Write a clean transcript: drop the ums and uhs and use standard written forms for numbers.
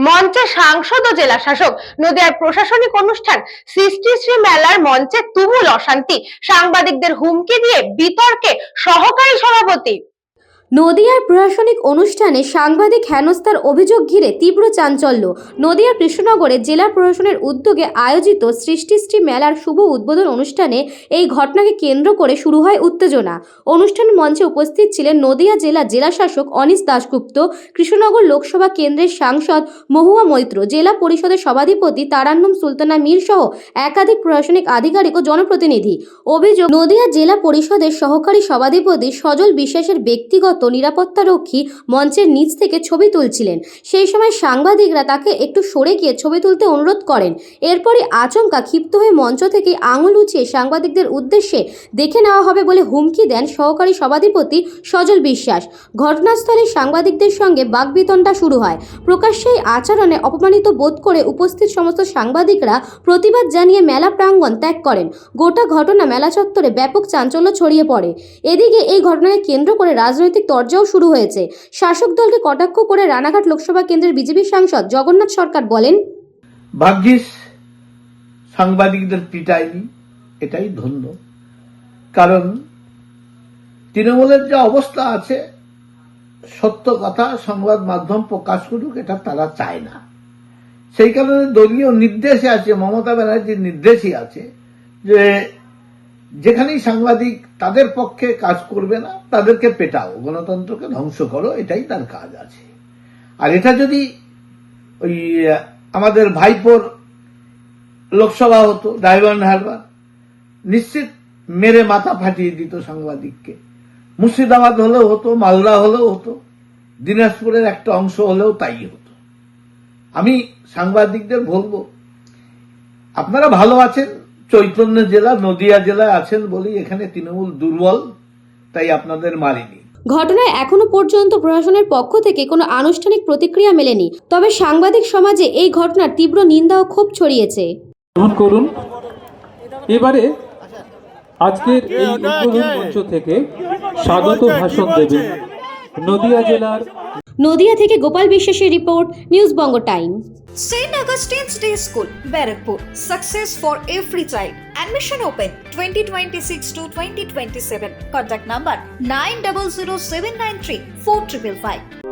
মঞ্চে সাংসদ ও জেলা শাসক। নদিয়ার প্রশাসনিক অনুষ্ঠান সৃষ্টিশ্রী মেলার মঞ্চে তুমুল অশান্তি, সাংবাদিকদের হুমকি দিয়ে বিতর্কে সহকারী সভাপতি। নদিয়ার প্রশাসনিক অনুষ্ঠানে সাংবাদিক হেনস্থার অভিযোগ ঘিরে তীব্র চাঞ্চল্য। নদিয়ার কৃষ্ণনগরে জেলা প্রশাসনের উদ্যোগে আয়োজিত সৃষ্টিশ্রী মেলার শুভ উদ্বোধন অনুষ্ঠানে এই ঘটনাকে কেন্দ্র করে শুরু হয় উত্তেজনা। অনুষ্ঠান মঞ্চে উপস্থিত ছিলেন নদিয়া জেলা শাসক অনিশ দাশগুপ্ত, কৃষ্ণনগর লোকসভা কেন্দ্রের সাংসদ মহুয়া মৈত্র, জেলা পরিষদের সভাধিপতি তারান্নুম সুলতানা মীর সহ একাধিক প্রশাসনিক আধিকারিক ও জনপ্রতিনিধি। অভিযোগ, নদিয়া জেলা পরিষদের সহকারী সভাধিপতি সজল বিশ্বাসের ব্যক্তিগত নিরাপত্তারক্ষী মঞ্চের নিচ থেকে ছবি তুলছিলেন। সেই সময় সাংবাদিকরা তাকে একটু সরে গিয়ে ছবি তুলতে অনুরোধ করেন। এরপরই আচমকা ক্ষিপ্ত হয়ে মঞ্চ থেকে আঙুল উঁচিয়ে সাংবাদিকদের উদ্দেশ্যে দেখে নেওয়া হবে বলে হুমকি দেন সহকারী সভাধিপতি সজল বিশ্বাস। ঘটনাস্থলে সাংবাদিকদের সঙ্গে বাকবিতণ্ডা শুরু হয়। প্রকাশ্যে এই আচরণে অপমানিত বোধ করে উপস্থিত সমস্ত সাংবাদিকরা প্রতিবাদ জানিয়ে মেলা প্রাঙ্গণ ত্যাগ করেন। গোটা ঘটনা মেলা চত্বরে ব্যাপক চাঞ্চল্য ছড়িয়ে পড়ে। এদিকে এই ঘটনাকে কেন্দ্র করে রাজনৈতিক তরজাও শুরু হয়েছে। শাসক দলকে কটাক্ষ করে রানাঘাট লোকসভা কেন্দ্রের বিজেপি সাংসদ জগন্নাথ সরকার বলেন, ভাগ্যিস সাংবাদিকদের পিটায়নি, এটাই ধন্য। কারণ তৃণমূলের যে অবস্থা আছে, সত্য কথা সংবাদ মাধ্যম প্রকাশ করুক, এটা তারা চায় না। সেই কারণে দলীয় নির্দেশে আছে, মমতা ব্যানার্জির নির্দেশই আছে যে যেখানেই সাংবাদিক তাদের পক্ষে কাজ করবে না তাদেরকে পেটাও, গণতন্ত্রকে ধ্বংস করো, এটাই তার কাজ আছে। আর এটা যদি ওই আমাদের ভাইপোর লোকসভা হতো, ডাইভার্ন হারবার, নিশ্চিত মেরে মাথা ফাটিয়ে দিত সাংবাদিককে। মুর্শিদাবাদ হলেও হতো, মালদা হলেও হতো, দিনাজপুরের একটা অংশ হলেও তাই হতো। আমি সাংবাদিকদের বলবো, আপনারা ভালো আছেন, চৈতন্য জেলা নদিয়া জেলায় আছেন বলেই এখানে তৃণমূল দুর্বল, তাই আপনাদের মারিনি। ঘটনায় এখনো পর্যন্ত প্রশাসনের পক্ষ থেকে কোনো আনুষ্ঠানিক প্রতিক্রিয়া মেলেনি। তবে সাংবাদিক সমাজে এই ঘটনার তীব্র নিন্দা ও ক্ষোভ ছড়িয়েছে। করুন এবারে আজকের এই উদ্বোধন মঞ্চ থেকে স্বাগত ভাষণ দেবেন নদিয়া থেকে গোপাল বিশ্বাসের report, news Banga time. St. Augustine's Day School, Barakpur. Success for every child. Admission open 2026 to 2027. Contact number 900793 4555.